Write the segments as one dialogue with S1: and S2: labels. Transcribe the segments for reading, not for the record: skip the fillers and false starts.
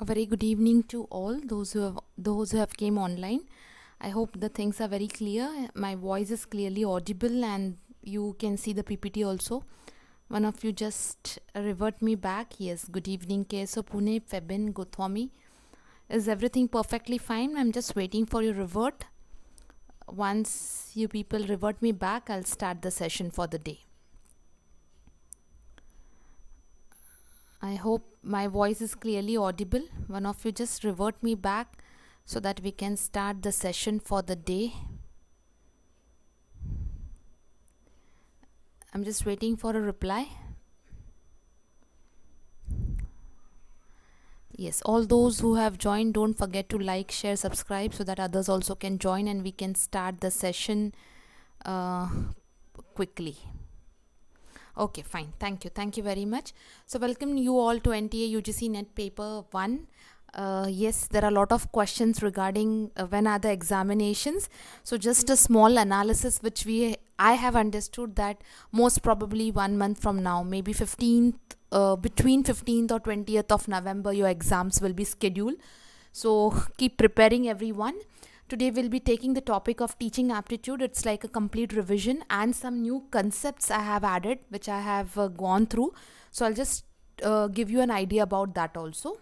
S1: A very good evening to all those who have came online. I hope the things are very clear. My voice is clearly audible and you can see the PPT also. One of you just revert me back. Yes, good evening, Keso Pune, Febin, Gothwami. Is everything perfectly fine? I'm just waiting for your revert. Once you people revert me back, I'll start the session for the day. I hope my voice is clearly audible. One of you just revert me back so that we can start the session for the day. I'm just waiting for a reply. Yes, all those who have joined, don't forget to like, share, subscribe so that others also can join and we can start the session quickly. Okay, fine. Thank you. Thank you very much. So welcome you all to NTA UGC Net Paper 1. Yes, there are a lot of questions regarding when are the examinations. So just a small analysis which I have understood that most probably 1 month from now, maybe 15th, between 15th or 20th of November, your exams will be scheduled. So keep preparing everyone. Today we'll be taking the topic of teaching aptitude. It's like a complete revision and some new concepts I have added, which I have gone through. So I'll just give you an idea about that also.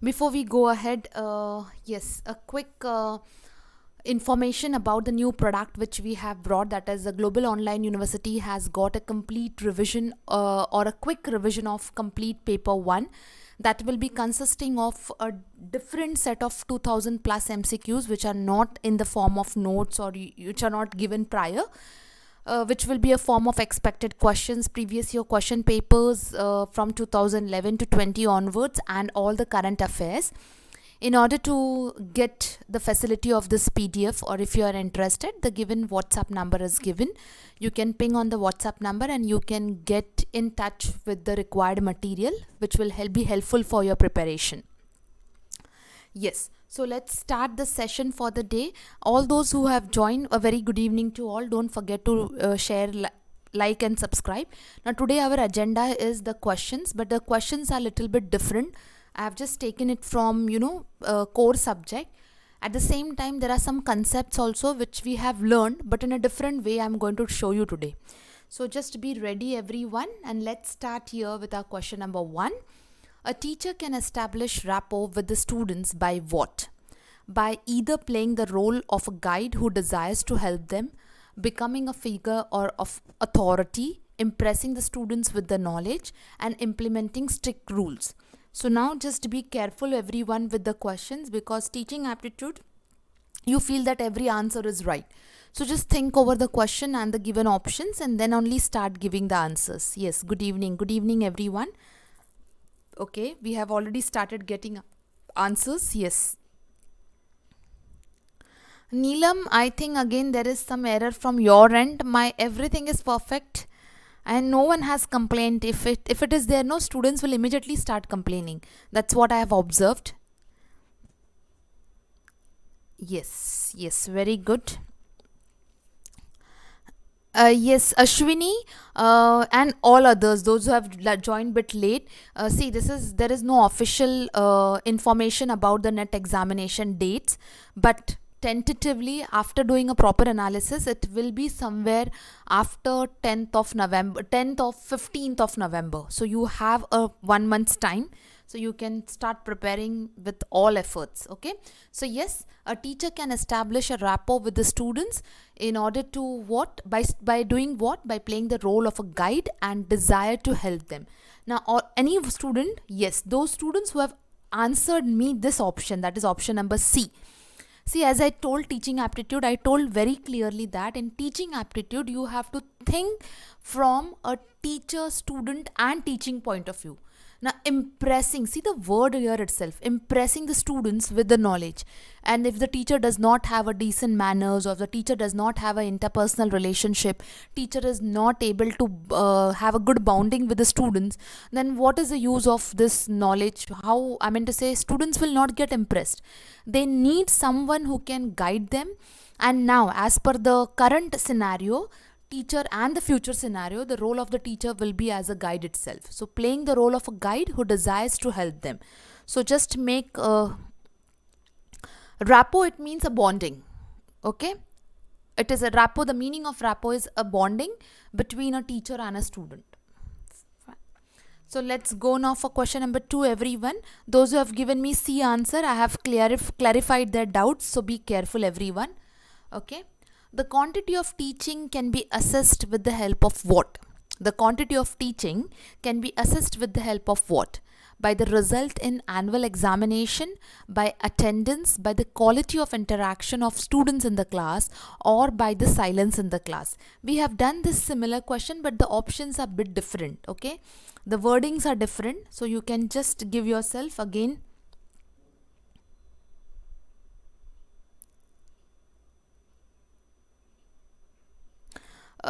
S1: Before we go ahead, yes, a quick information about the new product which we have brought, that is the Global Online University has got a complete revision or a quick revision of complete paper 1 that will be consisting of a different set of 2000 plus MCQs which are not in the form of notes or which are not given prior, which will be a form of expected questions, previous year question papers from 2011 to 20 onwards, and all the current affairs. In order to get the facility of this PDF, or if you are interested, the given WhatsApp number is given. You can ping on the WhatsApp number and you can get in touch with the required material, which will be helpful for your preparation. Yes, so let's start the session for the day. All those who have joined, a very good evening to all. Don't forget to share, like and subscribe. Now today our agenda is the questions, but the questions are a little bit different. I have just taken it from core subject. At the same time, there are some concepts also which we have learned, but in a different way I'm going to show you today. So just be ready everyone, and let's start here with our question number 1. A teacher can establish rapport with the students by what? By either playing the role of a guide who desires to help them, becoming a figure or of authority, impressing the students with the knowledge, and implementing strict rules. So now just be careful everyone with the questions, because teaching aptitude, you feel that every answer is right. So just think over the question and the given options and then only start giving the answers. Yes, good evening. Good evening everyone. Okay, we have already started getting answers. Yes. Neelam, I think again there is some error from your end. Everything is perfect and no one has complained. If it is there, no students will immediately start complaining. That's what I have observed. Yes, very good. Yes, Ashwini and all others, those who have joined bit late. See, there is no official information about the net examination dates, but tentatively after doing a proper analysis, it will be somewhere after 10th of November, 10th or 15th of November. So you have a 1 month's time. So you can start preparing with all efforts. Okay. So yes, a teacher can establish a rapport with the students in order to what? By doing what? By playing the role of a guide and desire to help them. Now, or any student, yes, those students who have answered me this option, that is option number C. See, as I told teaching aptitude, I told very clearly that in teaching aptitude, you have to think from a teacher, student and teaching point of view. Now, impressing, see the word here itself, impressing the students with the knowledge. And if the teacher does not have a decent manners, or if the teacher does not have an interpersonal relationship, teacher is not able to have a good bonding with the students, then what is the use of this knowledge? Students will not get impressed. They need someone who can guide them. And now, as per the current scenario, teacher and the future scenario, the role of the teacher will be as a guide itself. So playing the role of a guide who desires to help them. So just make rapport, it means a bonding. Okay, it is a rapport. The meaning of rapport is a bonding between a teacher and a student. So let's go now for question number 2, everyone. Those who have given me C answer, I have clarified their doubts. So be careful, everyone. Okay. The quantity of teaching can be assessed with the help of what? The quantity of teaching can be assessed with the help of what? By the result in annual examination, by attendance, by the quality of interaction of students in the class, or by the silence in the class. We have done this similar question, but the options are a bit different. Okay, the wordings are different, so you can just give yourself again.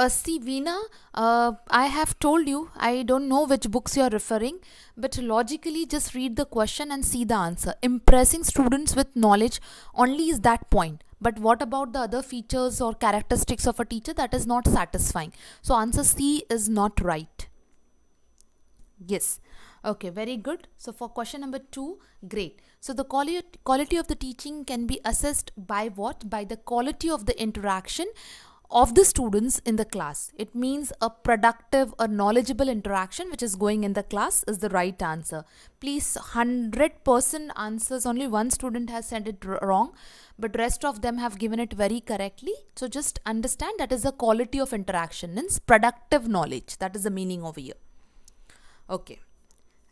S1: See, Veena, I have told you, I don't know which books you are referring, but logically just read the question and see the answer. Impressing students with knowledge only is that point. But what about the other features or characteristics of a teacher? That is not satisfying. So answer C is not right. Yes. Okay, very good. So for question number 2, great. So the quality of the teaching can be assessed by what? By the quality of the interaction of the students in the class. It means a productive or knowledgeable interaction which is going in the class is the right answer. Please, 100% answers, only one student has said it wrong, but rest of them have given it very correctly. So just understand that is the quality of interaction, means productive knowledge. That is the meaning over here. Okay,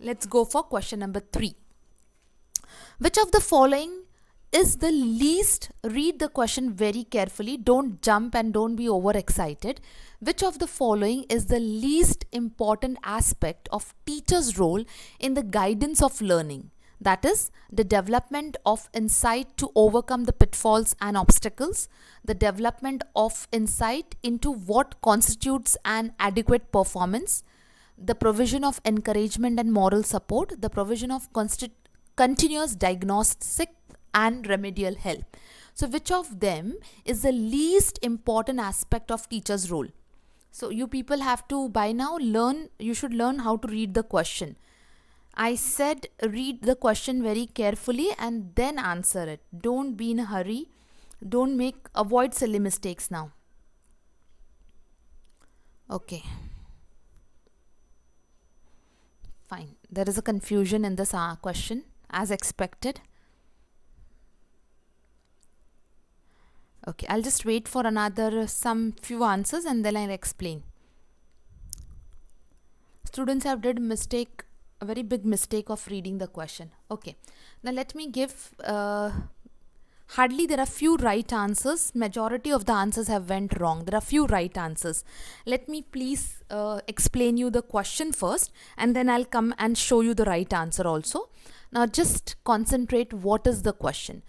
S1: let's go for question number 3. Which of the following is the least, read the question very carefully, don't jump and don't be overexcited. Which of the following is the least important aspect of teacher's role in the guidance of learning? That is, the development of insight to overcome the pitfalls and obstacles, the development of insight into what constitutes an adequate performance, the provision of encouragement and moral support, the provision of continuous diagnostic and remedial help. So which of them is the least important aspect of teacher's role? So you people have to by now learn, you should learn how to read the question. I said read the question very carefully and then answer it. Don't be in a hurry. Avoid silly mistakes now. Okay. Fine. There is a confusion in this question as expected. Okay, I'll just wait for some few answers and then I'll explain. Students have did a very big mistake of reading the question. Okay, now let me give, hardly there are few right answers. Majority of the answers have went wrong. There are few right answers. Let me please explain you the question first and then I'll come and show you the right answer also. Now just concentrate what is the question.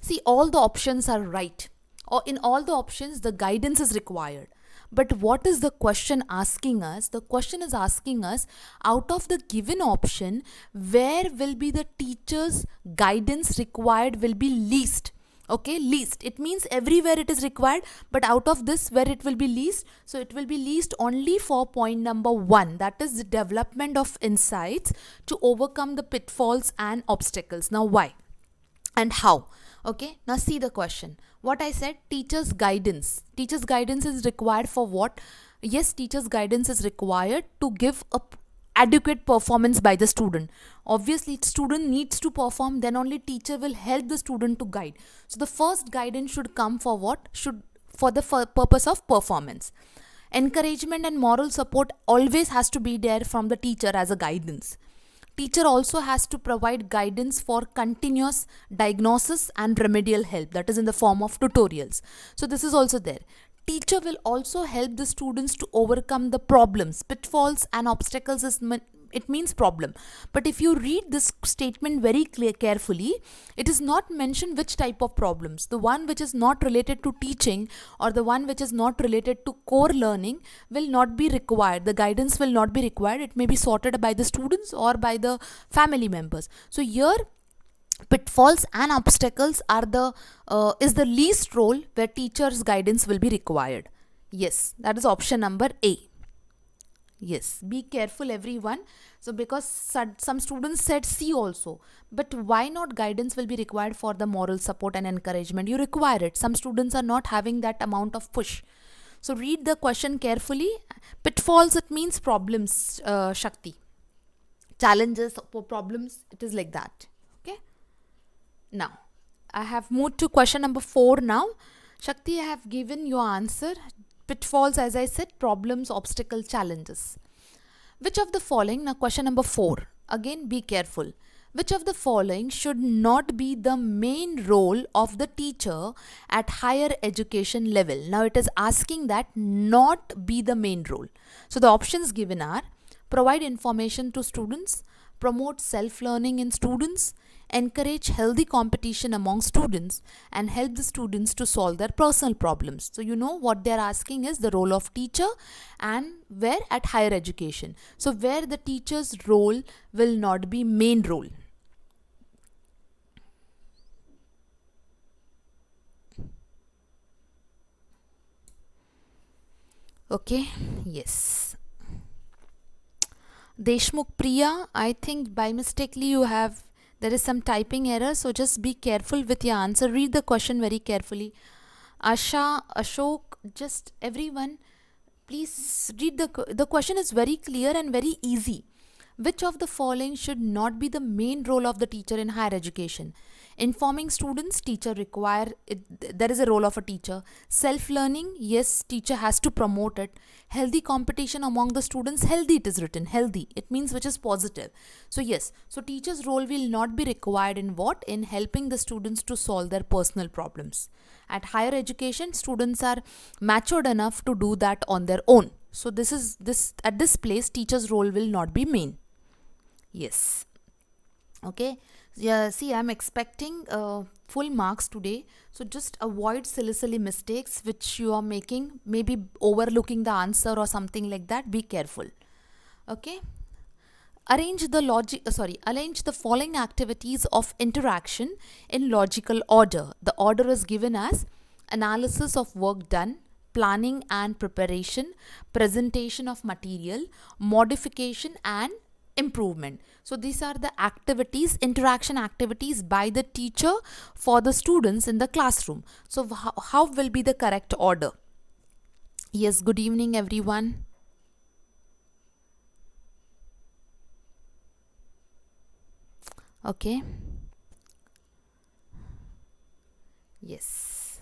S1: See, all the options are right, or in all the options the guidance is required, but what is the question asking us? The question is asking us, out of the given option, where will be the teacher's guidance required will be least. Okay, least, it means everywhere it is required, but out of this where it will be least, so it will be least only for point number 1, that is the development of insights to overcome the pitfalls and obstacles. Now why and how? Okay, now see the question. What I said, teacher's guidance. Teacher's guidance is required for what? Yes, teacher's guidance is required to give a adequate performance by the student. Obviously, student needs to perform, then only teacher will help the student to guide. So the first guidance should come for what? For the purpose of performance. Encouragement and moral support always has to be there from the teacher as a guidance. Teacher also has to provide guidance for continuous diagnosis and remedial help, that is in the form of tutorials. So this is also there. Teacher will also help the students to overcome the problems. Pitfalls and obstacles it means problem. But if you read this statement very carefully, it is not mentioned which type of problems. The one which is not related to teaching or the one which is not related to core learning will not be required. The guidance will not be required. It may be sorted by the students or by the family members. So here, pitfalls and obstacles are is the least role where teacher's guidance will be required. Yes, that is option number A. Yes, be careful everyone. So because some students said C also, but why not guidance will be required for the moral support and encouragement? You require it. Some students are not having that amount of push. So read the question carefully. Pitfalls, it means problems, Shakti. Challenges or problems, it is like that. Okay. Now, I have moved to question number 4 now. Shakti, I have given your answer. Pitfalls, as I said, problems, obstacle, challenges. Which of the following, now question number 4, again be careful. Which of the following should not be the main role of the teacher at higher education level? Now it is asking that not be the main role. So the options given are provide information to students, promote self-learning in students, encourage healthy competition among students, and help the students to solve their personal problems. So you know what they're asking is the role of teacher and where at higher education. So where the teacher's role will not be main role. Okay, yes. Deshmukh Priya, I think by mistakenly there is some typing error, so just be careful with your answer. Read the question very carefully. Asha, Ashok, just everyone, please read the question is very clear and very easy. Which of the following should not be the main role of the teacher in higher education? Informing students, teacher require it, there is a role of a teacher. Self-learning, yes, teacher has to promote it. Healthy competition among the students, healthy it is written, healthy. It means which is positive. So yes, so teacher's role will not be required in what? In helping the students to solve their personal problems. At higher education, students are matured enough to do that on their own. So this at this place, teacher's role will not be main. Yes. Okay. Yeah, see, I'm expecting full marks today. So just avoid silly mistakes which you are making, maybe overlooking the answer or something like that. Be careful. Okay. Arrange the following activities of interaction in logical order. The order is given as analysis of work done, planning and preparation, presentation of material, modification and improvement. So these are the activities, interaction activities by the teacher for the students in the classroom. So how will be the correct order? Yes, good evening everyone. Okay. Yes.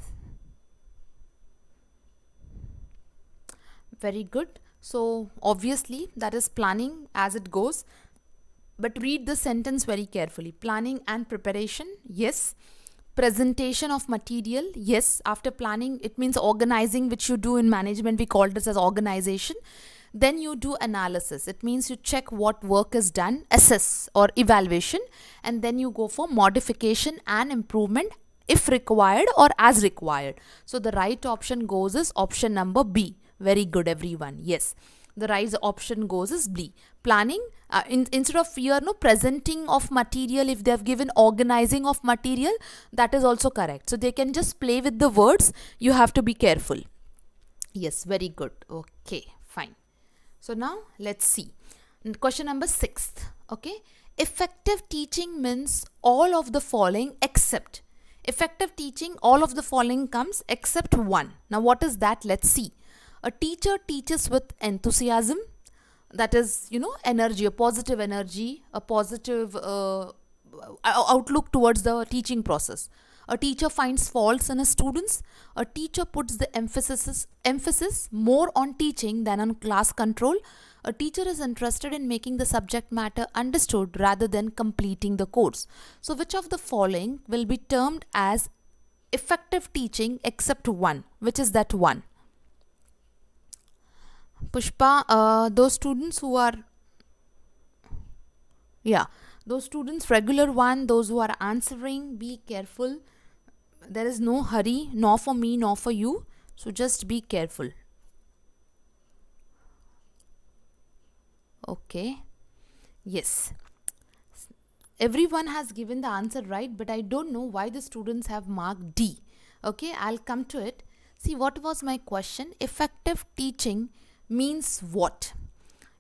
S1: Very good. So obviously that is planning as it goes. But read the sentence very carefully. Planning and preparation, yes. Presentation of material, yes. After planning, it means organizing, which you do in management. We call this as organization. Then you do analysis. It means you check what work is done, assess or evaluation, and then you go for modification and improvement if required or as required. So the right option goes is option number B. Very good, everyone. Yes. The right option goes is B. Planning, instead of presenting of material, if they have given organizing of material, that is also correct. So they can just play with the words. You have to be careful. Yes, very good. Okay, fine. So now let's see. Question number 6. Okay. Effective teaching means all of the following except. Effective teaching, all of the following comes except one. Now what is that? Let's see. A teacher teaches with enthusiasm, that is, energy, a positive energy, a positive outlook towards the teaching process. A teacher finds faults in his students. A teacher puts the emphasis more on teaching than on class control. A teacher is interested in making the subject matter understood rather than completing the course. So which of the following will be termed as effective teaching except one? Which is that one? Pushpa, those students who are, those students, regular one, those who are answering, be careful. There is no hurry, nor for me, nor for you. So just be careful. Okay. Yes. Everyone has given the answer right, but I don't know why the students have marked D. Okay, I'll come to it. See, what was my question? Effective teaching means what?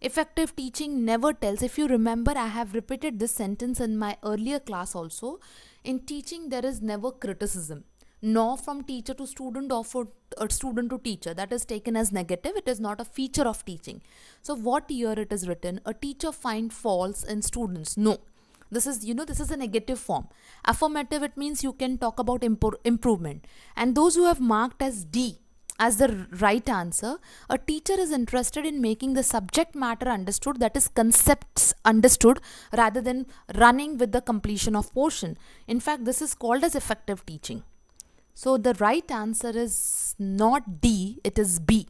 S1: Effective teaching never tells. If you remember, I have repeated this sentence in my earlier class also. In teaching, there is never criticism, nor from teacher to student or for a student to teacher. That is taken as negative. It is not a feature of teaching. So what here it is written? A teacher find faults in students. No. This is, this is a negative form. Affirmative, it means you can talk about improvement. And those who have marked as D, as the right answer, a teacher is interested in making the subject matter understood, that is concepts understood, rather than running with the completion of portion. In fact, this is called as effective teaching. So the right answer is not D, it is B.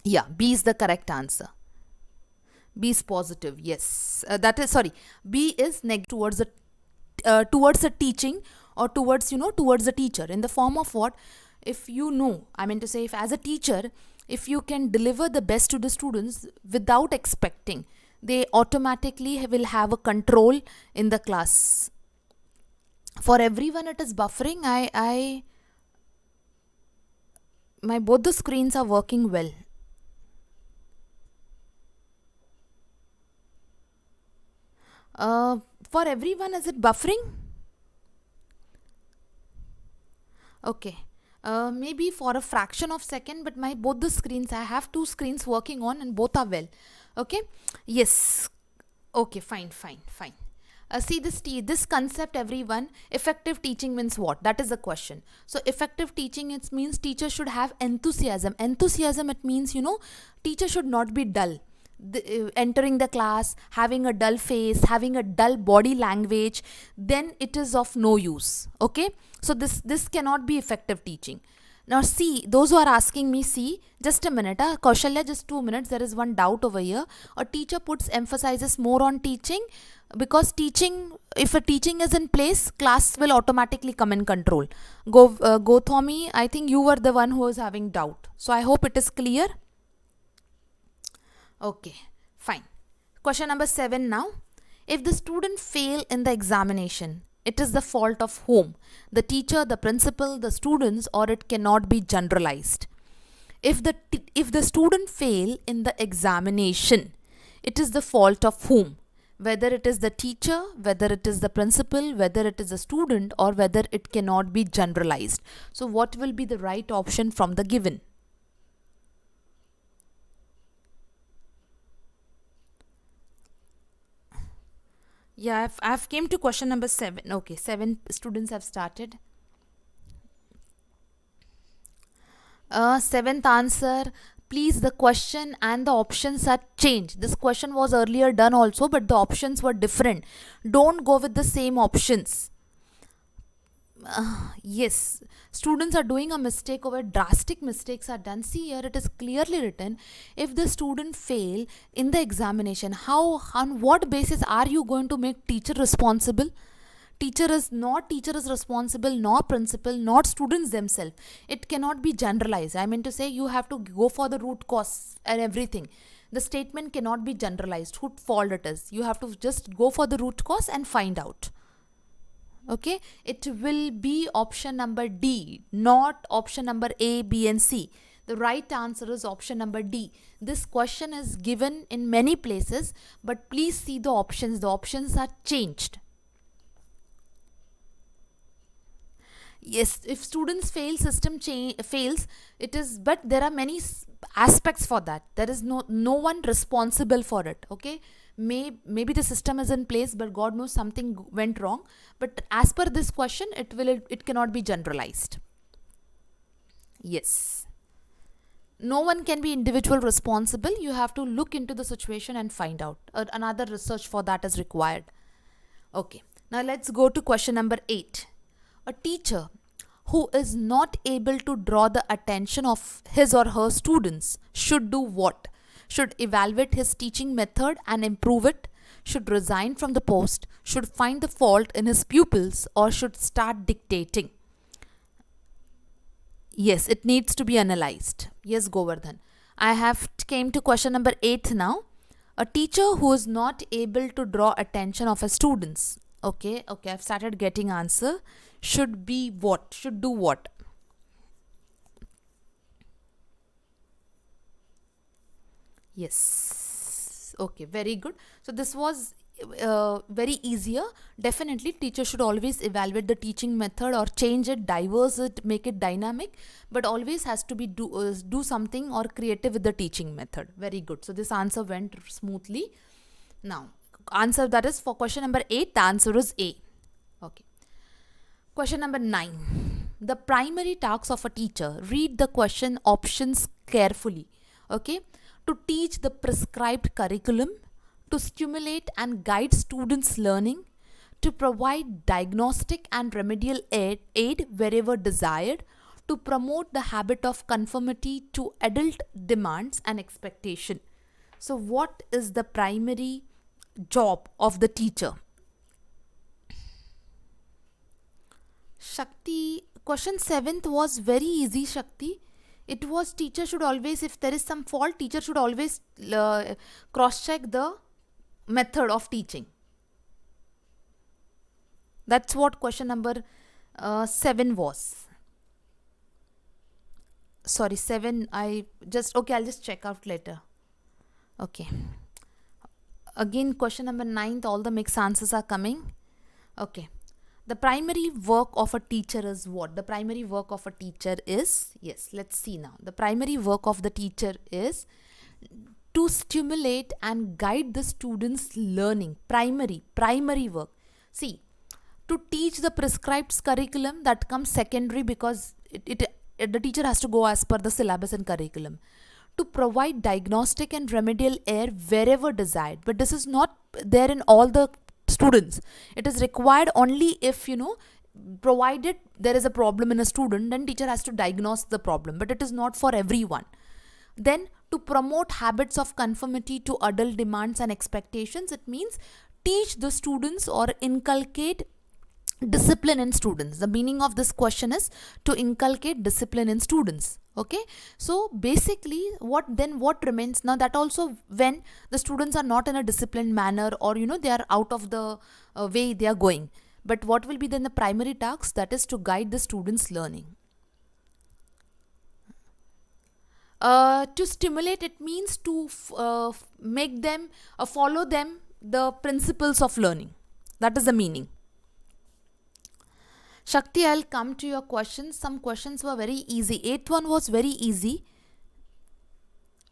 S1: Yeah, B is the correct answer. B is positive, yes. B is negative towards a teaching, or towards a teacher, in the form of what? If if as a teacher, if you can deliver the best to the students without expecting, they automatically will have a control in the class. For everyone it is buffering. My both the screens are working well. For everyone, is it buffering? Okay. Maybe for a fraction of second, but my both the screens, I have two screens working on and both are well. Okay. Yes. Okay. Fine. See this concept, everyone. Effective teaching means what? That is the question. So effective teaching, it means teacher should have enthusiasm. Enthusiasm, it means teacher should not be dull. Entering the class, having a dull face, having a dull body language, then it is of no use. Okay, so this cannot be effective teaching. Now see, those who are asking me, see, just a minute, Kaushalya, just 2 minutes, there is one doubt over here. A teacher emphasizes more on teaching, because teaching, if a teaching is in place, class will automatically come in control. Gothomi, I think you were the one who was having doubt, so I hope it is clear. Okay, fine. Question number 7 now. If the student fail in the examination, it is the fault of whom? The teacher, the principal, the students, or it cannot be generalized. If the student fail in the examination, it is the fault of whom? Whether it is the teacher, whether it is the principal, whether it is the student, or whether it cannot be generalized. So what will be the right option from the given? Yeah, I've came to question number 7. Okay, 7 students have started. Seventh answer. Please, the question and the options are changed. This question was earlier done also, but the options were different. Don't go with the same options. Yes, students are doing a mistake over drastic mistakes are done. See here, it is clearly written, if the student fail in the examination, on what basis are you going to make teacher responsible? Teacher is responsible, nor principal, not students themselves. It cannot be generalized. I mean to say, you have to go for the root cause and everything. The statement cannot be generalized, whose fault it is. You have to just go for the root cause and find out. Okay, it will be option number D, not option number A, B and C. The right answer is option number D. This question is given in many places, but please see the options. The options are changed. Yes, if students fail, system fails, it is, but there are many aspects for that. There is no one responsible for it. Okay, maybe the system is in place, but God knows something went wrong. But as per this question, it cannot be generalized. Yes, no one can be individual responsible. You have to look into the situation and find out. Another research for that is required. Okay, now let's go to question number 8. A teacher who is not able to draw the attention of his or her students should do what? Should evaluate his teaching method and improve it, should resign from the post, should find the fault in his pupils, or should start dictating? Yes, it needs to be analyzed. Yes, Govardhan. I have came to question number 8 now. A teacher who is not able to draw attention of his students. Okay, I've started getting answer. Should be what? Should do what? Yes. Okay, very good. So this was very easier. Definitely teacher should always evaluate the teaching method or change it, diverse it, make it dynamic, but always has to be do something or creative with the teaching method. Very good. So this answer went smoothly. Now answer, that is for question number 8, the answer is A. Okay. Question number 9. The primary tasks of a teacher. Read the question options carefully. Okay. To teach the prescribed curriculum, to stimulate and guide students' learning, to provide diagnostic and remedial aid wherever desired, to promote the habit of conformity to adult demands and expectation. So what is the primary job of the teacher? Shakti, question 7th was very easy, Shakti. It was teacher should always, if there is some fault, teacher should always cross-check the method of teaching. That's what question number 7 was. Sorry, 7, I'll just check out later. Okay. Again, question number 9, all the mixed answers are coming. Okay. The primary work of a teacher is what? The primary work of a teacher is, yes, let's see now. The primary work of the teacher is to stimulate and guide the students' learning. Primary work. See, to teach the prescribed curriculum, that comes secondary because the teacher has to go as per the syllabus and curriculum. To provide diagnostic and remedial aid wherever desired. But this is not there in all the students. It is required only if, provided there is a problem in a student, then teacher has to diagnose the problem. But it is not for everyone. Then to promote habits of conformity to adult demands and expectations, it means teach the students or inculcate discipline in students. The meaning of this question is to inculcate discipline in students. Okay, so basically what remains now, that also when the students are not in a disciplined manner or they are out of the way they are going, but what will be then the primary task? That is to guide the students' learning. To stimulate, it means to make them follow them the principles of learning. That is the meaning. Shakti, I'll come to your questions. Some questions were very easy. 8th one was very easy.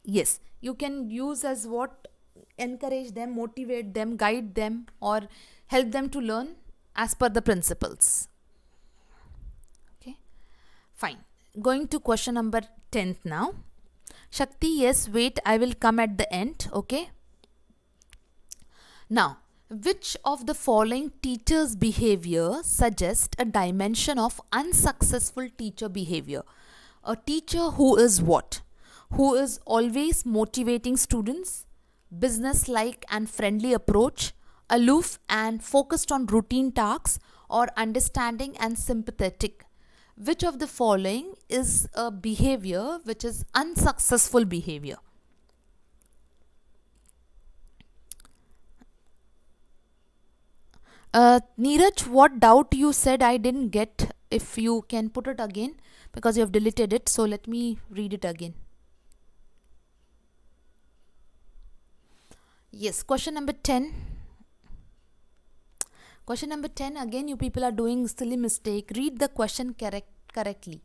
S1: Yes, you can use as what? Encourage them, motivate them, guide them, or help them to learn as per the principles. Okay, fine. Going to question number 10th now. Shakti, yes, wait, I will come at the end. Okay. Now, which of the following teacher's behavior suggests a dimension of unsuccessful teacher behavior? A teacher who is what? Who is always motivating students, business-like and friendly approach, aloof and focused on routine tasks, or understanding and sympathetic. Which of the following is a behavior which is unsuccessful behavior? Neeraj, what doubt you said I didn't get? If you can put it again, because you have deleted it, so let me read it again. Yes, question number 10. Question number 10, again you people are doing silly mistake. Read the question correctly.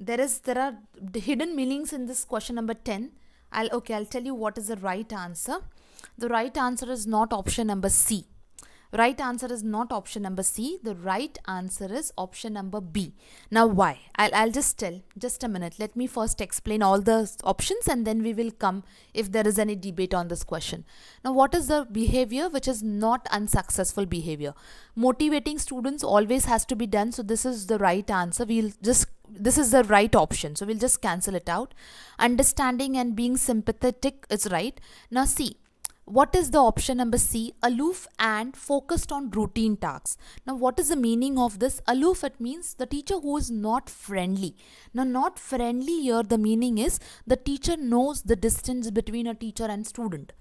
S1: There are hidden meanings in this question number 10. I'll tell you what is the right answer. The right answer is not option number C. Right answer is not option number C. The right answer is option number B. Now why? I'll just tell. Just a minute. Let me first explain all the options and then we will come if there is any debate on this question. Now what is the behavior which is not unsuccessful behavior? Motivating students always has to be done. So this is the right answer. This is the right option. So we'll just cancel it out. Understanding and being sympathetic is right. Now see. What is the option number C? Aloof and focused on routine tasks. Now what is the meaning of this? Aloof, it means the teacher who is not friendly. Now not friendly here, the meaning is the teacher knows the distance between a teacher and student.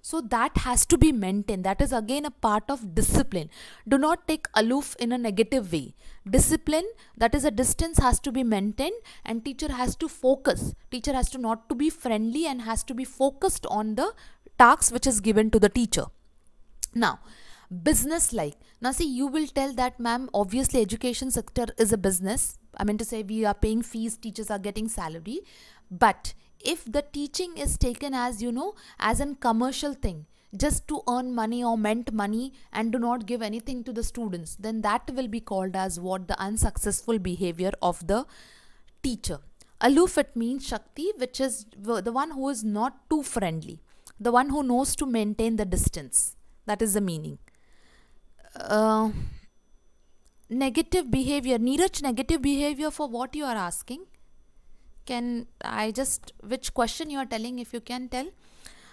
S1: So that has to be maintained. That is again a part of discipline. Do not take aloof in a negative way. Discipline, that is a distance, has to be maintained, and teacher has to focus. Teacher has to not to be friendly and has to be focused on the task which is given to the teacher. Now, business like. Now see, you will tell that, ma'am, obviously education sector is a business. I mean to say, we are paying fees, teachers are getting salary. But if the teaching is taken as, as a commercial thing, just to earn money or mint money and do not give anything to the students, then that will be called as what? The unsuccessful behavior of the teacher. Aloof, it means Shakti, which is the one who is not too friendly, the one who knows to maintain the distance. That is the meaning. Negative behavior. Neeraj, negative behavior for what you are asking? Can I just, which question you are telling, if you can tell?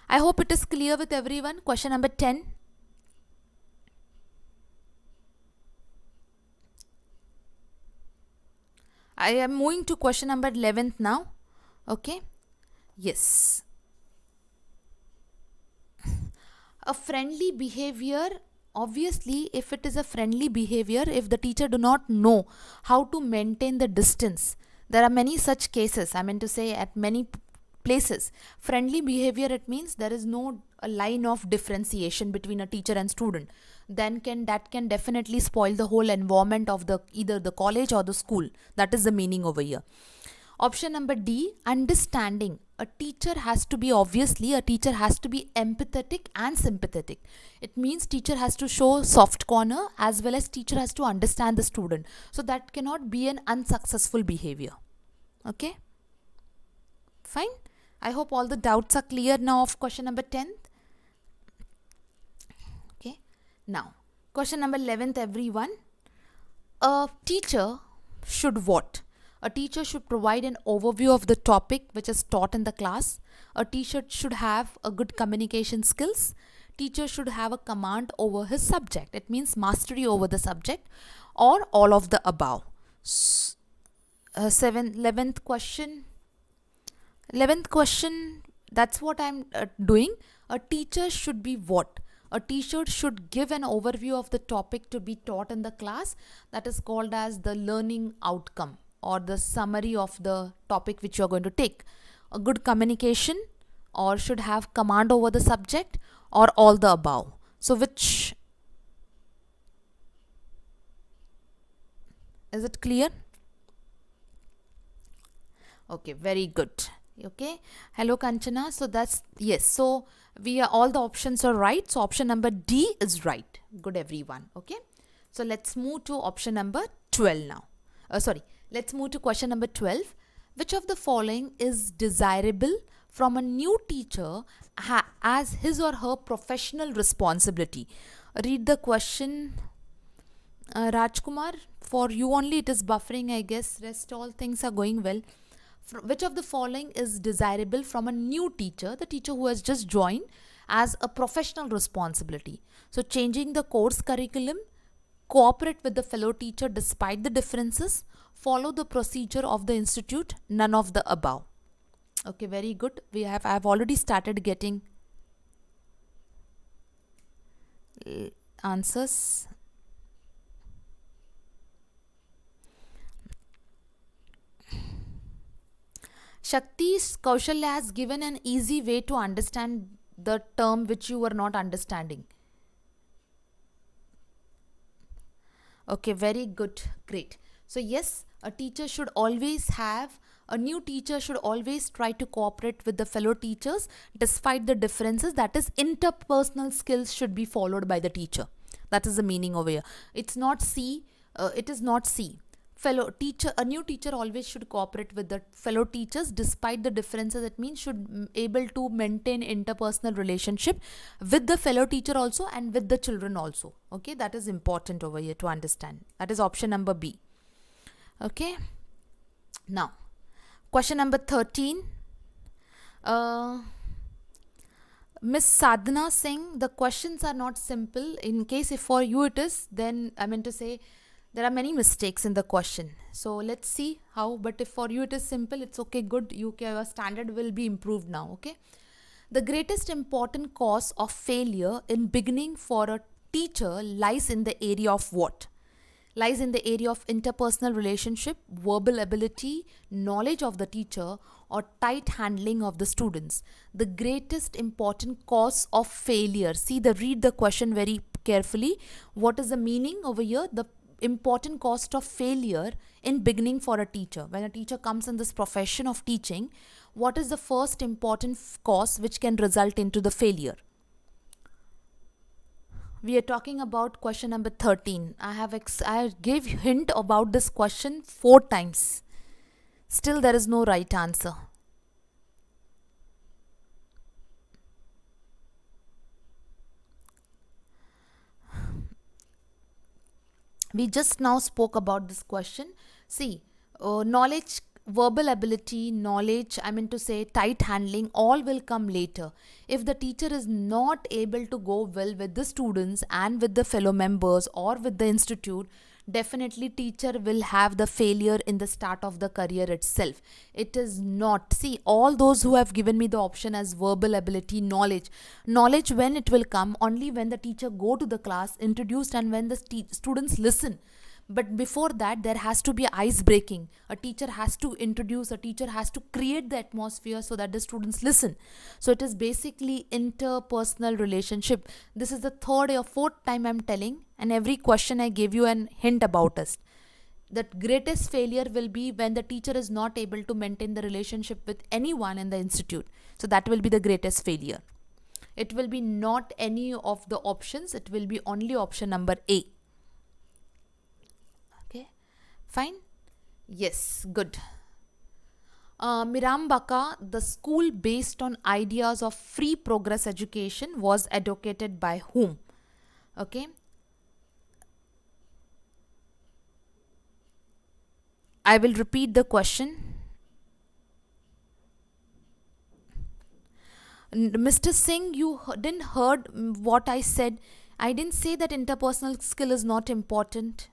S1: I hope it is clear with everyone. Question number 10. I am moving to question number 11th now. Okay. Yes. A friendly behavior, obviously, if it is a friendly behavior, if the teacher do not know how to maintain the distance, there are many such cases. I mean to say, at many places, friendly behavior, it means there is no a line of differentiation between a teacher and student. Then that can definitely spoil the whole environment of the either the college or the school. That is the meaning over here. Option number D, understanding. A teacher has to be empathetic and sympathetic. It means teacher has to show soft corner as well as teacher has to understand the student. So that cannot be an unsuccessful behavior. Okay? Fine. I hope all the doubts are clear now of question number 10th. Okay. Now, question number 11th, everyone. A teacher should what? A teacher should provide an overview of the topic which is taught in the class. A teacher should have a good communication skills. Teacher should have a command over his subject. It means mastery over the subject, or all of the above. 11th question. 11th question, that's what I'm doing. A teacher should be what? A teacher should give an overview of the topic to be taught in the class. That is called as the learning outcome, or the summary of the topic which you are going to take. A good communication, or should have command over the subject, or all the above. So which, is it clear? Okay, very good. Okay, hello Kanchana. So that's, yes, so we are, all the options are right. So option number D is right. Good, everyone. Okay, so let's move to option number 12 now. Let's move to question number 12. Which of the following is desirable from a new teacher as his or her professional responsibility? Read the question, Rajkumar. For you only it is buffering, I guess. Rest all things are going well. Which of the following is desirable from a new teacher, the teacher who has just joined, as a professional responsibility? So changing the course curriculum, cooperate with the fellow teacher despite the differences, follow the procedure of the institute, none of the above. Okay, very good. I have already started getting answers. Shakti Kaushalya has given an easy way to understand the term which you were not understanding. Okay, very good. Great. So yes, a new teacher should always try to cooperate with the fellow teachers despite the differences. That is, interpersonal skills should be followed by the teacher. That is the meaning over here. It is not C. A new teacher always should cooperate with the fellow teachers despite the differences. It means should able to maintain interpersonal relationship with the fellow teacher also and with the children also. Okay, that is important over here to understand. That is option number B. Okay, now question number 13. Miss Sadhana Singh, the questions are not simple. In case if for you it is, then I meant to say there are many mistakes in the question. So let's see how, but if for you it is simple, it's okay, good. Your standard will be improved now. Okay. The greatest important cause of failure in beginning for a teacher lies in the area of what? Lies in the area of interpersonal relationship, verbal ability, knowledge of the teacher, or tight handling of the students. The greatest important cause of failure. Read the question very carefully. What is the meaning over here? The important cost of failure in beginning for a teacher. When a teacher comes in this profession of teaching, what is the first important cause which can result into the failure? We are talking about question number 13. I gave hint about this question 4 times. Still there is no right answer. We just now spoke about this question. Knowledge, verbal ability, knowledge, tight handling, all will come later. If the teacher is not able to go well with the students and with the fellow members or with the institute, definitely teacher will have the failure in the start of the career itself. It is not. All those who have given me the option as verbal ability, knowledge when it will come? Only when the teacher go to the class, introduced, and when the students listen. But before that, there has to be ice breaking. A teacher has to introduce, a teacher has to create the atmosphere so that the students listen. So it is basically interpersonal relationship. This is the third or fourth time I'm telling, and every question I gave you an hint about us. The greatest failure will be when the teacher is not able to maintain the relationship with anyone in the institute. So that will be the greatest failure. It will be not any of the options. It will be only option number A. Fine? Yes, good. Mirambaka, the school based on ideas of free progress education, was advocated by whom? Okay. I will repeat the question. Mr. Singh, you didn't heard what I said. I didn't say that interpersonal skill is not important.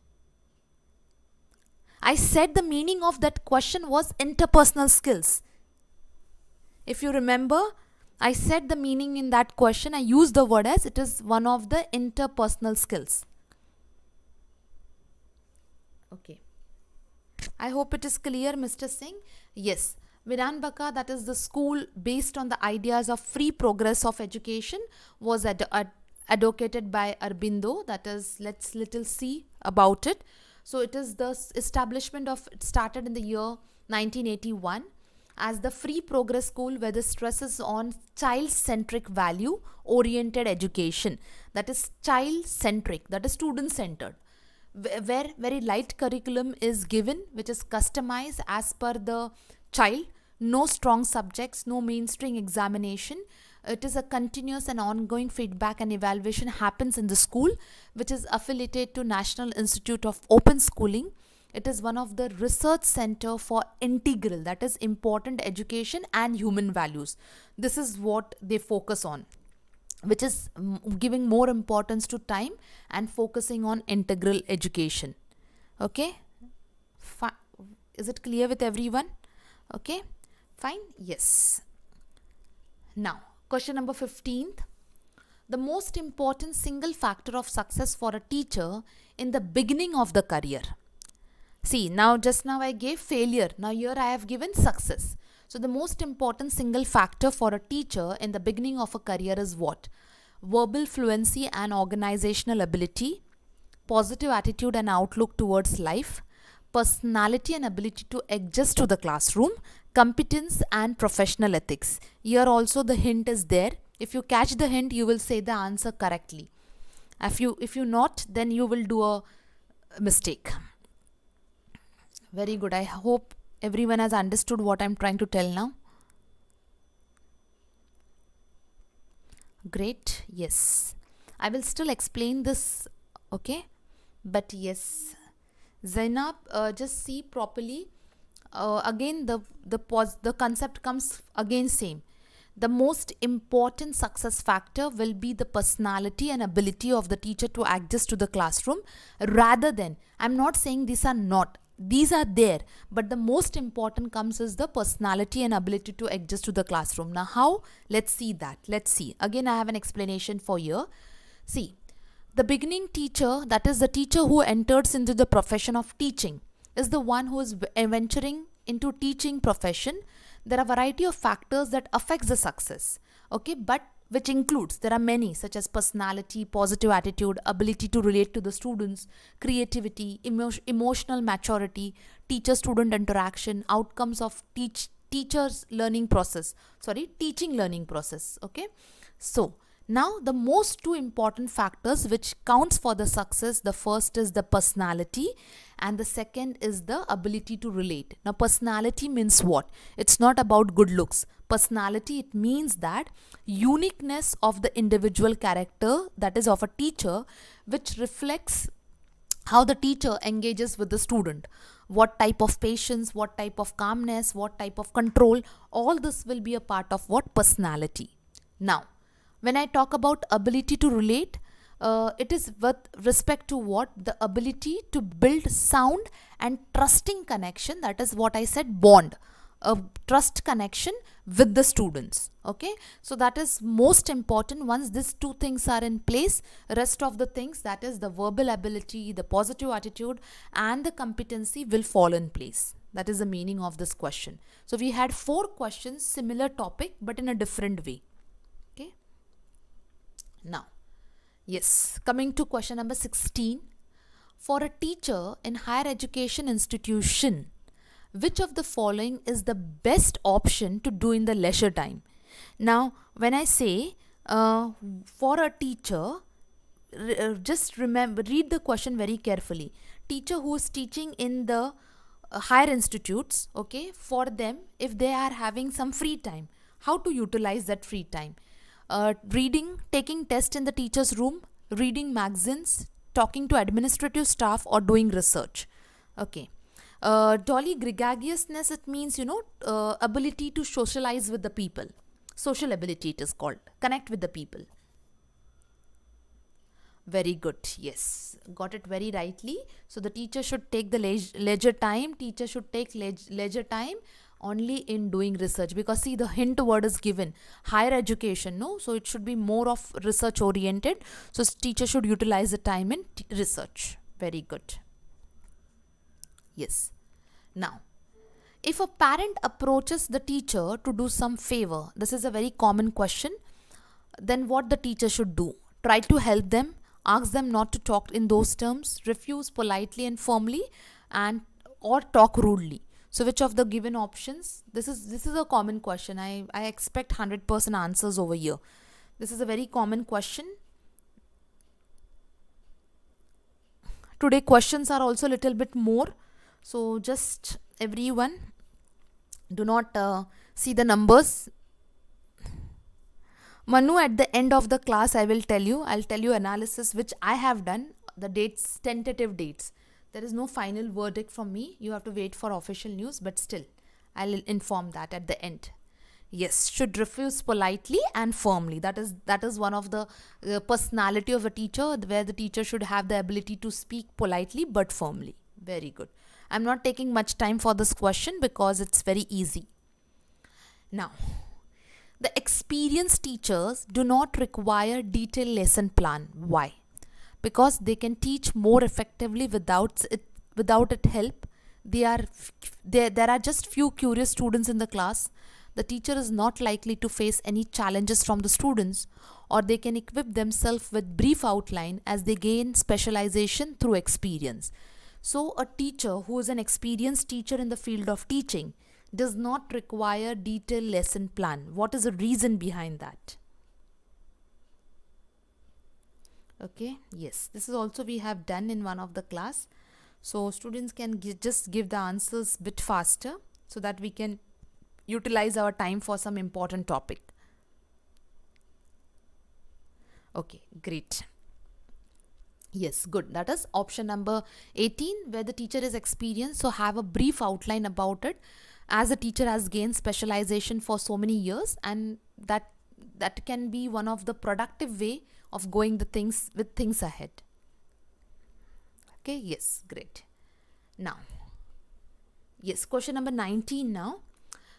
S1: I said the meaning of that question was interpersonal skills. If you remember, I said the meaning in that question. I used the word as it is one of the interpersonal skills. Okay. I hope it is clear, Mr. Singh. Yes. Viranbaka, that is the school based on the ideas of free progress of education, was advocated by Aurobindo. That is, let's little see about it. So it is the establishment of, it started in the year 1981 as the free progress school, where the stress is on child-centric value-oriented education. That is child-centric, that is student-centered, where very light curriculum is given, which is customized as per the child. No strong subjects, no mainstream examination. It is a continuous and ongoing feedback and evaluation happens in the school, which is affiliated to National Institute of Open Schooling. It is one of the research center for integral, that is important education and human values. This is what they focus on, which is giving more importance to time and focusing on integral education. Okay? Is it clear with everyone? Okay? Fine? Yes. Now, question number 15th. The most important single factor of success for a teacher in the beginning of the career. Just now I gave failure. Now here I have given success. So the most important single factor for a teacher in the beginning of a career is what? Verbal fluency and organizational ability, positive attitude and outlook towards life, personality and ability to adjust to the classroom, competence and professional ethics. Here also the hint is there. If you catch the hint, you will say the answer correctly. If you not, then you will do a mistake. Very good. I hope everyone has understood what I'm trying to tell now. Great. Yes. I will still explain this. Okay. But yes. Zainab, just see properly. Again, the concept comes again same. The most important success factor will be the personality and ability of the teacher to adjust to the classroom, rather than, I'm not saying these are not. these are there, but the most important comes is the personality and ability to adjust to the classroom. Now how? Let's see that. Let's see. Again, I have an explanation for you. See, the beginning teacher, that is the teacher who enters into the profession of teaching, is the one who is venturing into teaching profession. There are variety of factors that affects the success. Okay, but which includes, there are many, such as personality, positive attitude, ability to relate to the students, creativity, emotional maturity, teacher-student interaction, outcomes of teaching learning process. Okay, so now the most two important factors which counts for the success, the first is the personality and the second is the ability to relate. Now personality means what? It's not about good looks. Personality, it means that uniqueness of the individual character, that is of a teacher, which reflects how the teacher engages with the student, what type of patience, what type of calmness, what type of control, all this will be a part of what? Personality. Now when I talk about ability to relate, it is with respect to what? The ability to build sound and trusting connection, that is what I said, bond, a trust connection with the students. Okay, so that is most important. Once these two things are in place, rest of the things, that is the verbal ability, the positive attitude and the competency, will fall in place. That is the meaning of this question. So we had 4 questions, similar topic but in a different way. Okay, now yes, coming to question number 16. For a teacher in higher education institution, which of the following is the best option to do in the leisure time? Now when I say for a teacher, just remember, read the question very carefully. Teacher who is teaching in the higher institutes, okay, for them, if they are having some free time, how to utilize that free time? Reading, taking test in the teacher's room, reading magazines, talking to administrative staff, or doing research. Okay. Dolly gregariousness, it means, ability to socialize with the people. Social ability it is called. Connect with the people. Very good. Yes, got it very rightly. So the teacher should take the leisure time. Teacher should take leisure time only in doing research, because see, the hint word is given, higher education, no? So it should be more of research oriented. So teacher should utilize the time in research. Very good. Yes. Now, if a parent approaches the teacher to do some favor, this is a very common question, then what the teacher should do? Try to help them, ask them not to talk in those terms, refuse politely and firmly, and or talk rudely. So which of the given options? This is a common question. I expect 100% answers over here. This is a very common question. Today questions are also a little bit more. So just everyone, do not see the numbers. Manu, at the end of the class, I'll tell you analysis which I have done, the dates, tentative dates. There is no final verdict from me. You have to wait for official news, but still, I'll inform that at the end. Yes, should refuse politely and firmly. That is one of the personality of a teacher, where the teacher should have the ability to speak politely but firmly. Very good. I'm not taking much time for this question because it's very easy. Now, the experienced teachers do not require detailed lesson plan. Why? Because they can teach more effectively without it help. There are just few curious students in the class. The teacher is not likely to face any challenges from the students, or they can equip themselves with brief outline as they gain specialization through experience. So a teacher who is an experienced teacher in the field of teaching does not require detailed lesson plan. What is the reason behind that? Okay, yes, this is also we have done in one of the class. So students can just give the answers a bit faster so that we can utilize our time for some important topic. Okay, great. Yes, good. That is option number 18, where the teacher is experienced. So have a brief outline about it, as a teacher has gained specialization for so many years, and that can be one of the productive way of going the things with things ahead. Okay, yes, great. Now Yes, question number 19 now.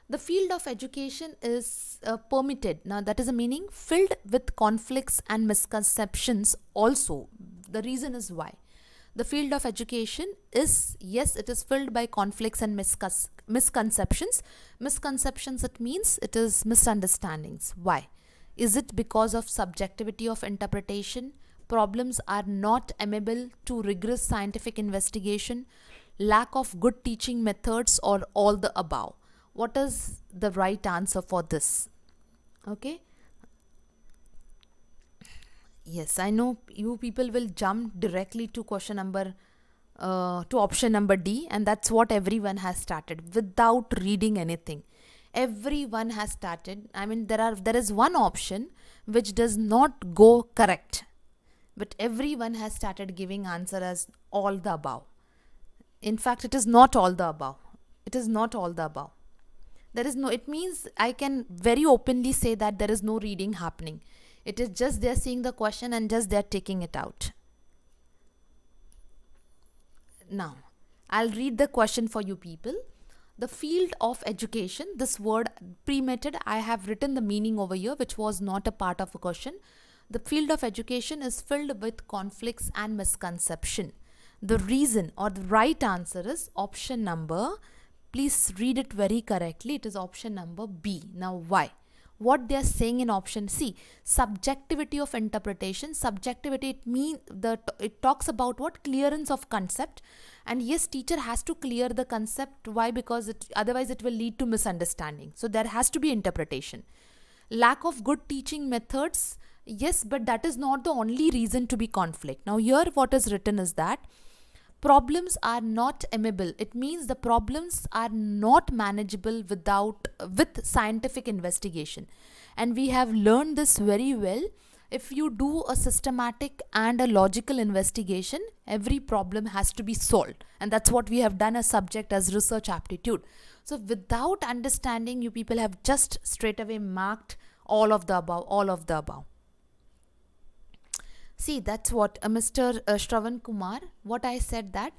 S1: The field of education is permitted. Now, that is a meaning filled with conflicts and misconceptions also. The reason is why. The field of education is, yes, it is filled by conflicts and misconceptions. Misconceptions, it means it is misunderstandings. Why? Is it because of subjectivity of interpretation? Problems are not amenable to rigorous scientific investigation, lack of good teaching methods, or all the above? What is the right answer for this? Okay. Yes, I know you people will jump directly to to option number D, and that's what everyone has started without reading anything. Everyone has started. I mean, there is one option which does not go correct, but everyone has started giving answer as all the above. In fact, it is not all the above. It is not all the above. There is no, it means I can very openly say that there is no reading happening. It is just they're seeing the question and just they're taking it out. Now, I'll read the question for you people. The field of education, this word premeditated, I have written the meaning over here, which was not a part of a question. The field of education is filled with conflicts and misconception. The reason or the right answer is option number, please read it very correctly, it is option number B. Now, why? What they are saying in option C, subjectivity of interpretation. Subjectivity, it talks about what? Clearance of concept. And yes, teacher has to clear the concept. Why? Because otherwise it will lead to misunderstanding. So there has to be interpretation. Lack of good teaching methods. Yes, but that is not the only reason to be conflict. Now here what is written is that problems are not amenable. It means the problems are not manageable with scientific investigation. And we have learned this very well. If you do a systematic and a logical investigation, every problem has to be solved. And that's what we have done as subject as research aptitude. So without understanding, you people have just straight away marked all of the above, all of the above. See, that's what Mr. Shravan Kumar, what I said, that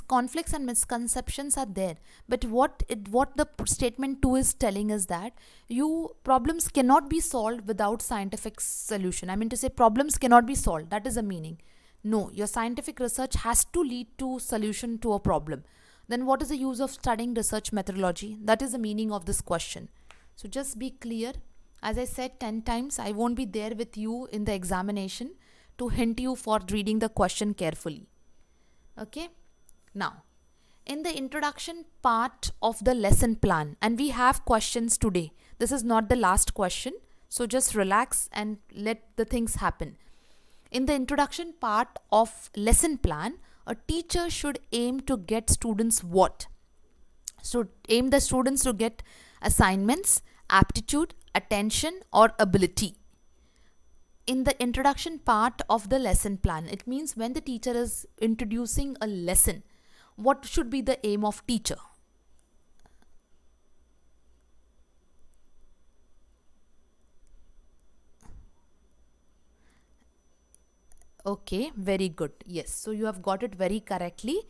S1: conflicts and misconceptions are there. But what the statement 2 is telling is that problems cannot be solved without scientific solution. I mean to say problems cannot be solved. That is the meaning. No, your scientific research has to lead to solution to a problem. Then what is the use of studying research methodology? That is the meaning of this question. So just be clear. As I said 10 times, I won't be there with you in the examination to hint you for reading the question carefully. Okay. Now, in the introduction part of the lesson plan, and we have questions today. This is not the last question. So just relax and let the things happen. In the introduction part of lesson plan, a teacher should aim to get students what? So aim the students to get assignments, aptitude, attention, or ability. In the introduction part of the lesson plan, it means when the teacher is introducing a lesson, what should be the aim of teacher? Okay, very good. Yes, so you have got it very correctly.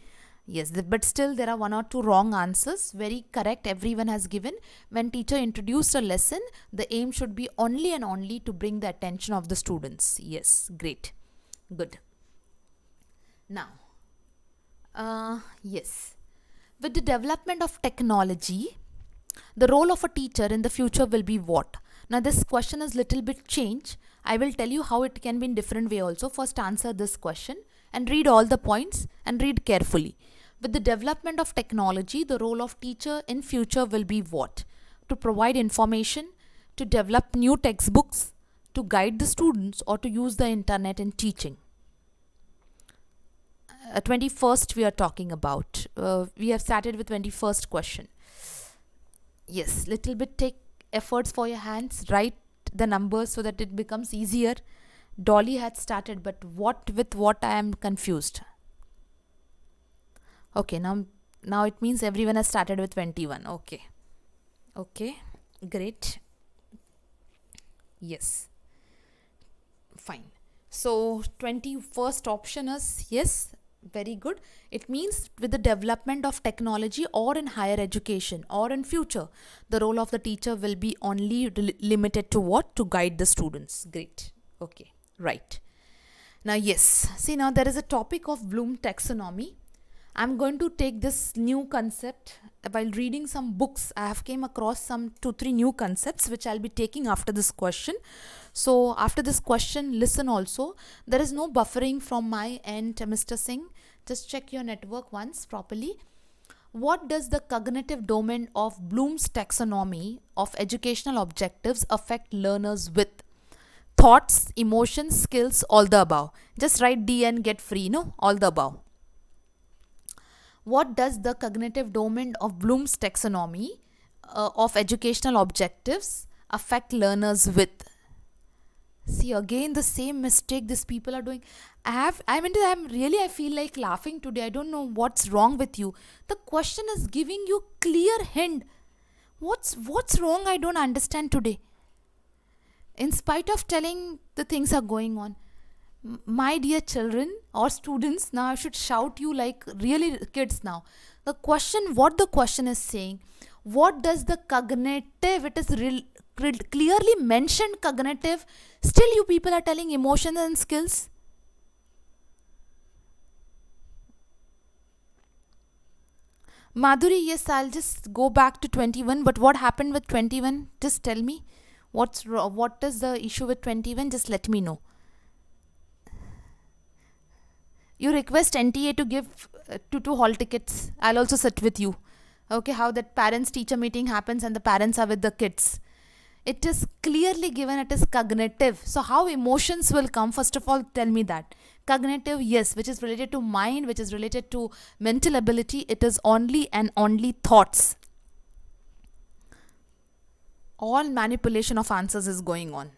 S1: Yes, but still there are 1 or 2 wrong answers. Very correct, everyone has given. When teacher introduced a lesson, the aim should be only and only to bring the attention of the students. Yes, great. Good. Now, yes. With the development of technology, the role of a teacher in the future will be what? Now this question is little bit changed. I will tell you how it can be in different way also. First answer this question and read all the points and read carefully. With the development of technology, the role of teacher in future will be what? To provide information, to develop new textbooks, to guide the students, or to use the internet in teaching. 21st we are talking about. We have started with 21st question. Yes, little bit take efforts for your hands. Write the numbers so that it becomes easier. Dolly had started, but what I am confused. Okay, now it means everyone has started with 21. Okay, great. Yes, fine. So 21st option is yes, Very good. It means with the development of technology or in higher education or in future, the role of the teacher will be only limited to what? To guide the students. Great. Okay. Right. Now, yes. See, now there is a topic of Bloom taxonomy. I'm going to take this new concept while reading some books. I have came across some 2-3 new concepts which I'll be taking after this question. So after this question, listen also. There is no buffering from my end, Mr. Singh. Just check your network once properly. What does the cognitive domain of Bloom's taxonomy of educational objectives affect learners with? Thoughts, emotions, skills, all the above. Just write D and get free, no? All the above. What does the cognitive domain of Bloom's taxonomy of educational objectives affect learners with? See, again the same mistake these people are doing. I feel like laughing today. I don't know what's wrong with you. The question is giving you clear hint. What's wrong? I don't understand today. In spite of telling the things are going on. My dear children or students, now I should shout you like really kids now. What the question is saying, what does the cognitive, it is clearly mentioned cognitive, still you people are telling emotions and skills. Madhuri, yes, I'll just go back to 21, but what happened with 21? Just tell me. What is the issue with 21? Just let me know. You request NTA to give 2 hall tickets. I'll also sit with you. Okay, how that parents teacher meeting happens and the parents are with the kids. It is clearly given it is cognitive. So how emotions will come? First of all, tell me that. Cognitive, yes, which is related to mind, which is related to mental ability. It is only and only thoughts. All manipulation of answers is going on.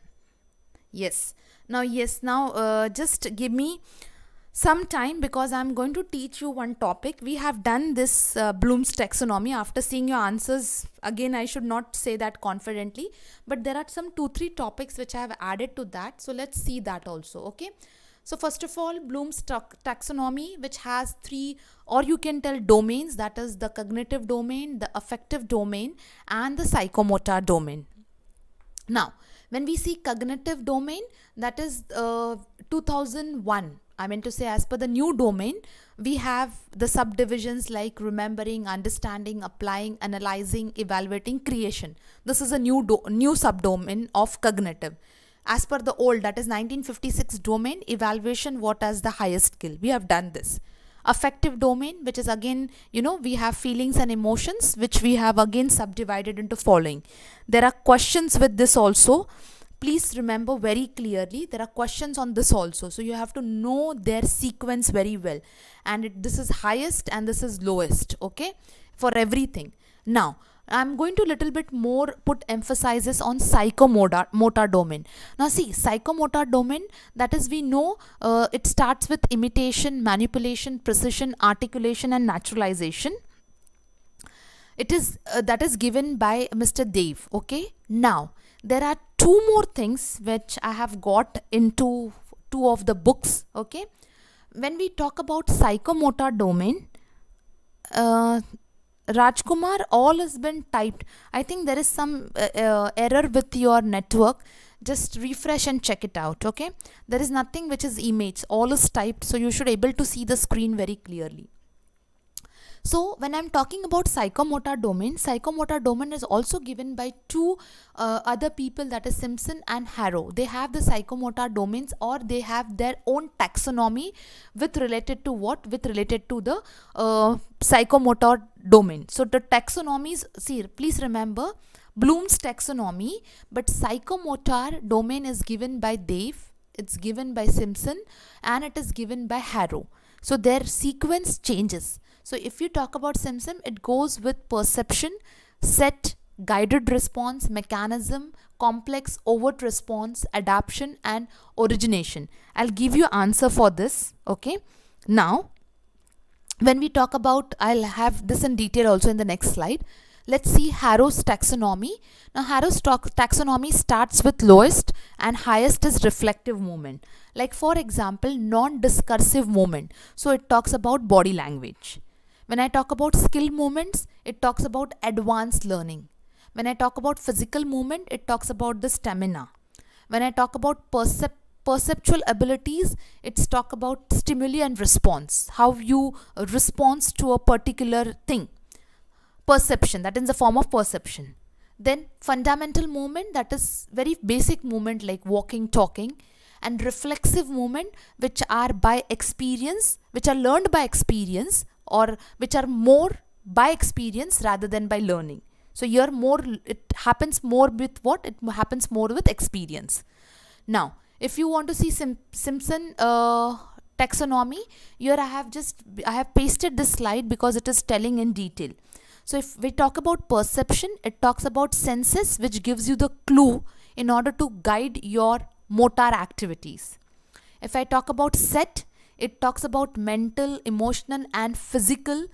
S1: Yes. Now, just give me some time because I'm going to teach you one topic. We have done this Bloom's taxonomy. After seeing your answers, again I should not say that confidently, but there are some 2-3 topics which I have added to that. So let's see that also. Okay. So first of all, Bloom's taxonomy, which has 3, or you can tell domains, that is the cognitive domain, the affective domain, and the psychomotor domain. Now, when we see cognitive domain, that is 2001. I meant to say, as per the new domain, we have the subdivisions like remembering, understanding, applying, analyzing, evaluating, creation. This is a new subdomain of cognitive. As per the old, that is 1956 domain, evaluation, what as the highest skill. We have done this. Affective domain, which is again, we have feelings and emotions, which we have again subdivided into following. There are questions with this also. Please remember very clearly, there are questions on this also. So you have to know their sequence very well. And this is highest and this is lowest, okay, for everything. Now, I'm going to little bit more put emphasis on psychomotor domain. Now see, psychomotor domain, that is we know it starts with imitation, manipulation, precision, articulation and naturalization. It is that is given by Mr. Dave. Okay. Now there are 2 more things which I have got into 2 of the books. Okay. When we talk about psychomotor domain, Rajkumar, all has been typed. I think there is some error with your network. Just refresh and check it out. Okay. There is nothing which is image. All is typed. So you should able to see the screen very clearly. So when I'm talking about psychomotor domain is also given by 2 other people, that is Simpson and Harrow. They have the psychomotor domains, or they have their own taxonomy with related to what? With related to the psychomotor domain. So the taxonomies, see, please remember Bloom's taxonomy, but psychomotor domain is given by Dave, it's given by Simpson, and it is given by Harrow. So their sequence changes. So if you talk about Simpson, it goes with perception, set, guided response, mechanism, complex, overt response, adaptation and origination. I'll give you answer for this. Okay. Now, when we talk about, I'll have this in detail also in the next slide. let's see Harrow's taxonomy. Now Harrow's taxonomy starts with lowest and highest is reflective movement. Like for example, non-discursive movement. So it talks about body language. When I talk about skill movements, it talks about advanced learning. When I talk about physical movement, it talks about the stamina. When I talk about perceptual abilities, it's talk about stimuli and response, how you respond to a particular thing. Perception, that is the form of perception. Then fundamental movement, that is very basic movement like walking, talking. And reflexive movement, which are by experience, which are learned by experience, or which are more by experience rather than by learning. So here more, it happens more with what? It happens more with experience. Now, if you want to see Simpson taxonomy, here I have pasted this slide because it is telling in detail. So if we talk about perception, it talks about senses, which gives you the clue in order to guide your motor activities. If I talk about set, it talks about mental, emotional and physical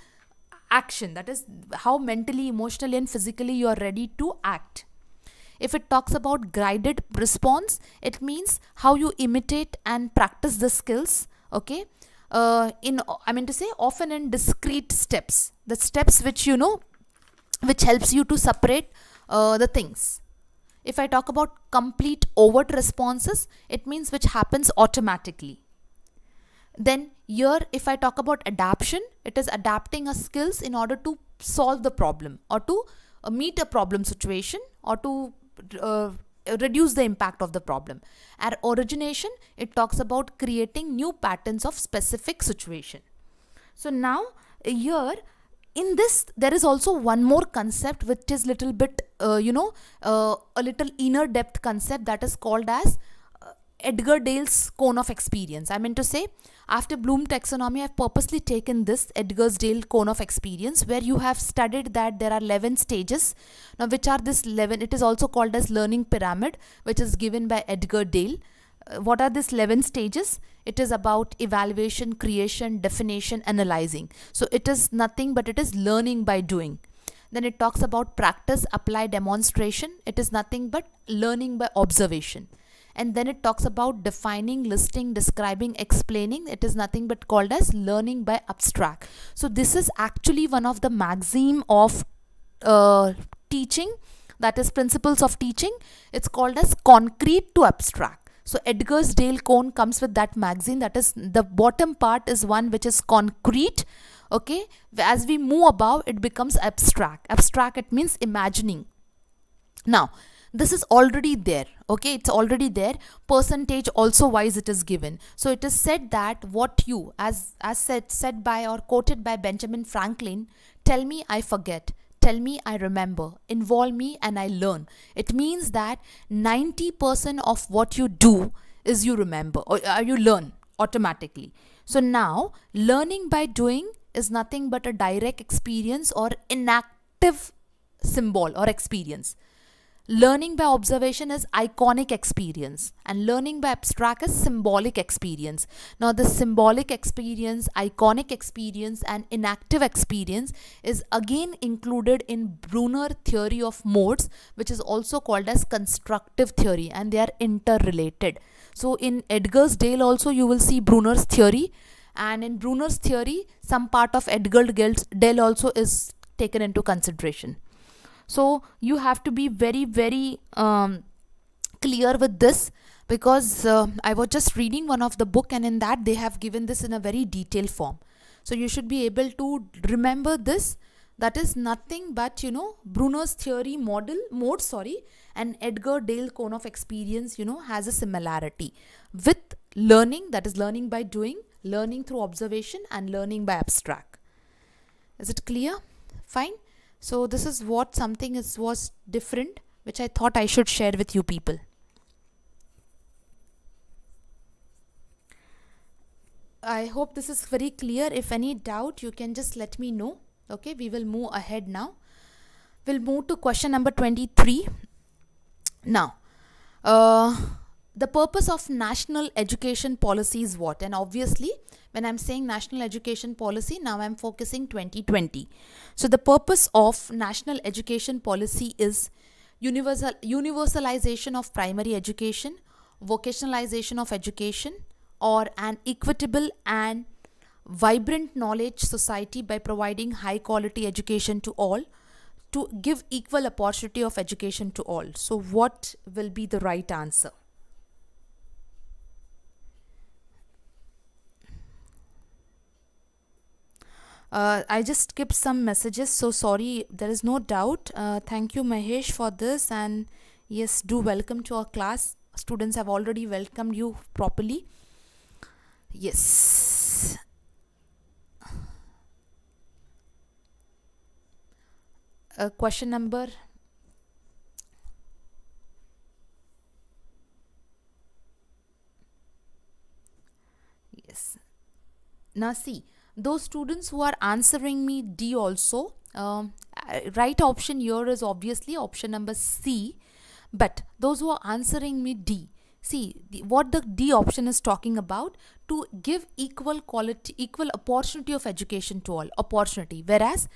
S1: action. That is how mentally, emotionally and physically you are ready to act. If it talks about guided response, it means how you imitate and practice the skills. Okay. Often in discrete steps, the steps which which helps you to separate the things. If I talk about complete overt responses, it means which happens automatically. Then here, if I talk about adaptation, it is adapting a skills in order to solve the problem or to meet a problem situation or to reduce the impact of the problem. At origination, it talks about creating new patterns of specific situation. So now here, in this, there is also one more concept which is little bit, a little inner depth concept, that is called as Edgar Dale's cone of experience. I mean to say, after Bloom taxonomy, I've purposely taken this Edgar's Dale cone of experience, where you have studied that there are 11 stages. Now, which are this 11? It is also called as learning pyramid, which is given by Edgar Dale. What are these 11 stages? It is about evaluation, creation, definition, analyzing. So it is nothing but it is learning by doing. Then it talks about practice, apply, demonstration. It is nothing but learning by observation. And then it talks about defining, listing, describing, explaining. It is nothing but called as learning by abstract. So this is actually one of the maxim of teaching, that is principles of teaching. It's called as concrete to abstract. So Edgar's Dale cone comes with that maxim, that is the bottom part is one which is concrete. Okay, as we move above, it becomes abstract. Abstract, it means imagining. Now, this is already there. Okay, it's already there. Percentage also wise it is given. So it is said that what you, as said by or quoted by Benjamin Franklin, tell me I forget, tell me I remember, involve me and I learn. It means that 90% of what you do is you remember or you learn automatically. So now learning by doing is nothing but a direct experience or inactive symbol or experience. Learning by observation is iconic experience, and learning by abstract is symbolic experience. Now the symbolic experience, iconic experience and inactive experience is again included in Brunner theory of modes, which is also called as constructive theory, and they are interrelated. So in Edgar's Dale also you will see Brunner's theory, and in Brunner's theory some part of Edgar Dale also is taken into consideration. So you have to be very, very clear with this, because I was just reading one of the book, and in that they have given this in a very detailed form. So you should be able to remember this. That is nothing but, Brunner's theory mode, and Edgar Dale cone of experience, has a similarity with learning, that is learning by doing, learning through observation and learning by abstract. Is it clear? Fine. So this is what something was different, which I thought I should share with you people. I hope this is very clear. If any doubt, you can just let me know. Okay, we will move ahead now. We'll move to question number 23. Now, The purpose of national education policy is what? And obviously, when I'm saying national education policy, now I'm focusing 2020. So the purpose of national education policy is universalization of primary education, vocationalization of education, or an equitable and vibrant knowledge society by providing high quality education to all, to give equal opportunity of education to all. So what will be the right answer? I just skipped some messages, so sorry. There is no doubt. Thank you, Mahesh, for this. And yes, do welcome to our class. Students have already welcomed you properly. Yes. Question number. Yes. Now, see, those students who are answering me D also, right option here is obviously option number C. But those who are answering me D, see what the D option is talking about: to give equal quality, equal opportunity of education to all, opportunity. Whereas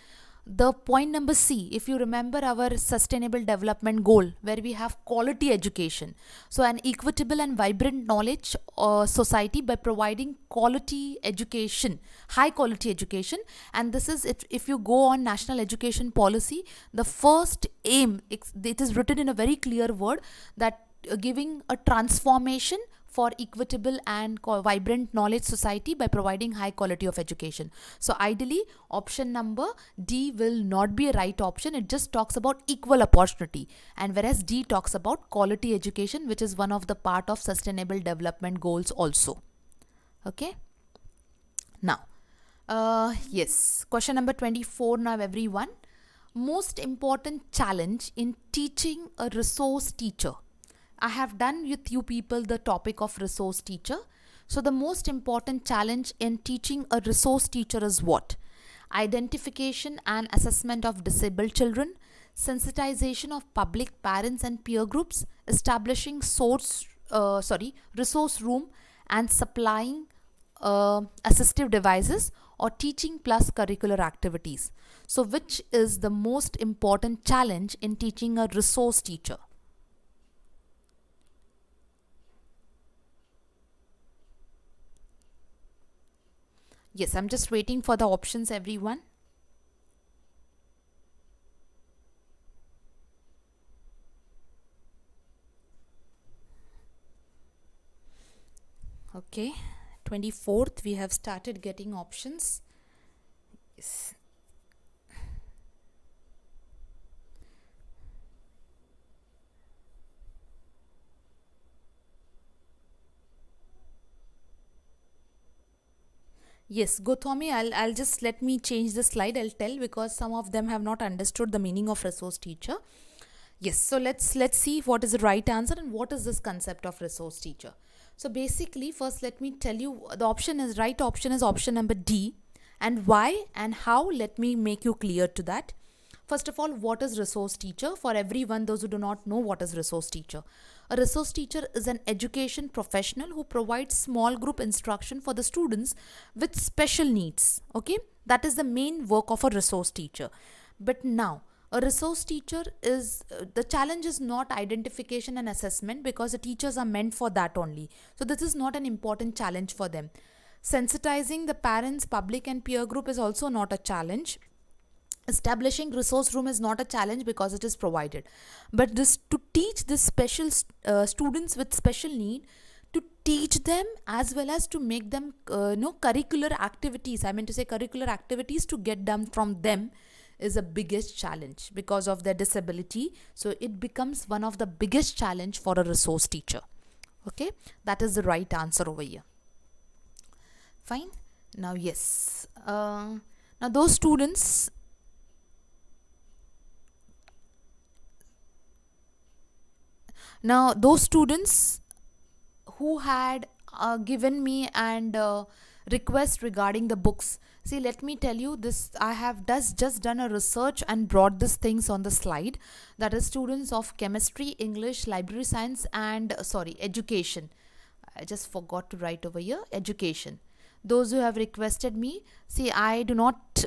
S1: the point number C, if you remember our sustainable development goal, where we have quality education, so an equitable and vibrant knowledge society by providing quality education, high quality education. And this is it. If you go on national education policy, the first aim, it is written in a very clear word, that giving a transformation for equitable and vibrant knowledge society by providing high quality of education. So ideally, option number D will not be a right option. It just talks about equal opportunity, and whereas D talks about quality education, which is one of the part of sustainable development goals also. Okay. Now, yes, question number 24 now, everyone. Most important challenge in teaching a resource teacher. I have done with you people the topic of resource teacher. So the most important challenge in teaching a resource teacher is what? Identification and assessment of disabled children, sensitization of public, parents and peer groups, establishing resource room and supplying assistive devices, or teaching plus curricular activities. So which is the most important challenge in teaching a resource teacher? Yes, I'm just waiting for the options, everyone. Okay, 24th, we have started getting options. Yes. Yes, Gotwami, I'll just let me change the slide. I'll tell, because some of them have not understood the meaning of resource teacher. Yes, so let's see what is the right answer and what is this concept of resource teacher. So basically, first let me tell you, the right option is option number D, and why and how, let me make you clear to that. First of all, what is resource teacher? For everyone, those who do not know what is resource teacher. A resource teacher is an education professional who provides small group instruction for the students with special needs. Okay, that is the main work of a resource teacher. But now, a resource teacher is, the challenge is not identification and assessment, because the teachers are meant for that only. So this is not an important challenge for them. Sensitizing the parents, public and peer group is also not a challenge. Establishing resource room is not a challenge because it is provided. But this, to teach this special students with special need, to teach them as well as to make them curricular activities, I mean to say curricular activities to get done from them, is the biggest challenge because of their disability. So it becomes one of the biggest challenge for a resource teacher. Okay, that is the right answer over here. Fine. Now yes, now those students, who had given me and request regarding the books. See, let me tell you this. I have just done a research and brought these things on the slide. That is students of chemistry, English, library science, and education. I just forgot to write over here education. Those who have requested me, see, I do not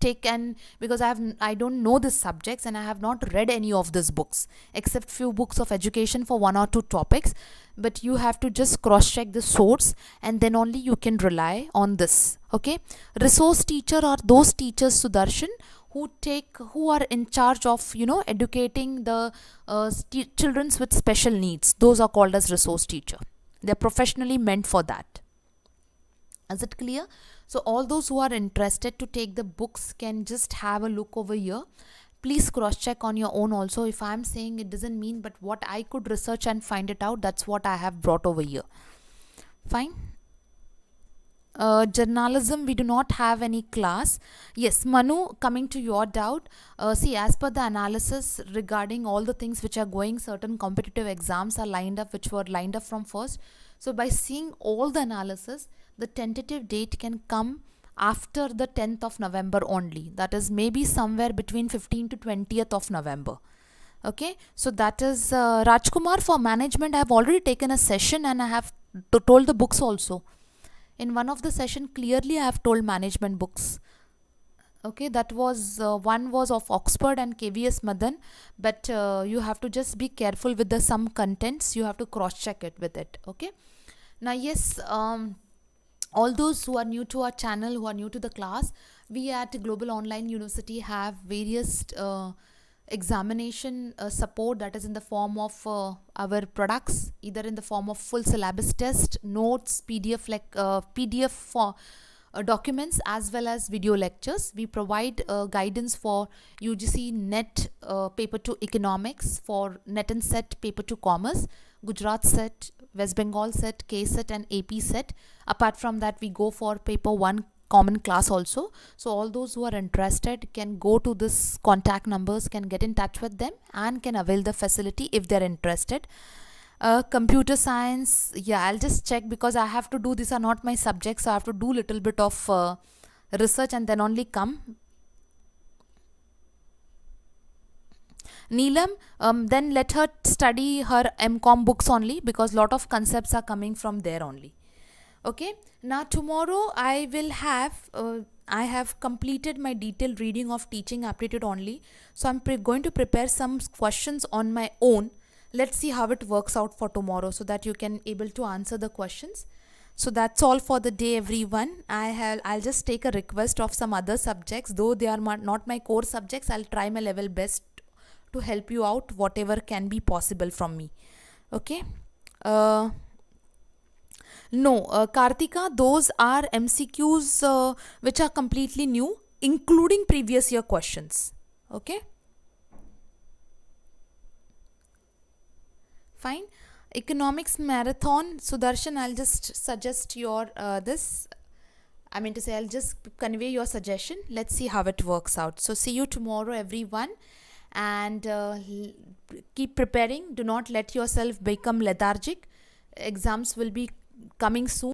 S1: take and because I don't know the subjects and I have not read any of these books except few books of education for one or two topics. But you have to just cross check the source and then only you can rely on this. Okay, resource teacher are those teachers, Sudarshan, who are in charge of educating the children with special needs. Those are called as resource teacher. They're professionally meant for that. Is it clear? So all those who are interested to take the books can just have a look over here. Please cross check on your own also. If I'm saying, it doesn't mean, but what I could research and find it out, that's what I have brought over here. Fine. Journalism, we do not have any class. Yes, Manu, coming to your doubt, see, as per the analysis regarding all the things which are going, certain competitive exams are lined up, which were lined up from first. So by seeing all the analysis, the tentative date can come after the 10th of November only. That is maybe somewhere between 15th to 20th of November. Okay, so that is Rajkumar. For management, I have already taken a session and I have told the books also. In one of the session, clearly I have told management books. Okay, that was one was of Oxford and KVS Madan, but you have to just be careful with the some contents. You have to cross check it with it. Okay, now yes, all those who are new to our channel, who are new to the class, we at Global Online University have various examination support, that is in the form of our products, either in the form of full syllabus test, notes, PDF for documents, as well as video lectures. We provide guidance for UGC NET paper 2 economics, for NET and SET paper 2 commerce, Gujarat set, West Bengal set, K set and AP set. Apart from that, we go for paper 1 common class also. So all those who are interested can go to this contact numbers, can get in touch with them and can avail the facility if they're interested. Computer science, yeah, I'll just check because I have to do, these are not my subjects, so I have to do little bit of research and then only come. Neelam, then let her study her MCOM books only, because lot of concepts are coming from there only. Okay, now tomorrow I will have I have completed my detailed reading of teaching aptitude only, so I'm going to prepare some questions on my own. Let's see how it works out for tomorrow, so that you can able to answer the questions. So that's all for the day, everyone. I'll just take a request of some other subjects, though they are not my core subjects. I'll try my level best to help you out whatever can be possible from me. Okay. No, Kartika, those are MCQs which are completely new, including previous year questions. Okay. Fine. Economics marathon, Sudarshan, I'll just suggest your this. I mean to say, I'll just convey your suggestion. Let's see how it works out. So see you tomorrow, everyone. And keep preparing. Do not let yourself become lethargic. Exams will be coming soon.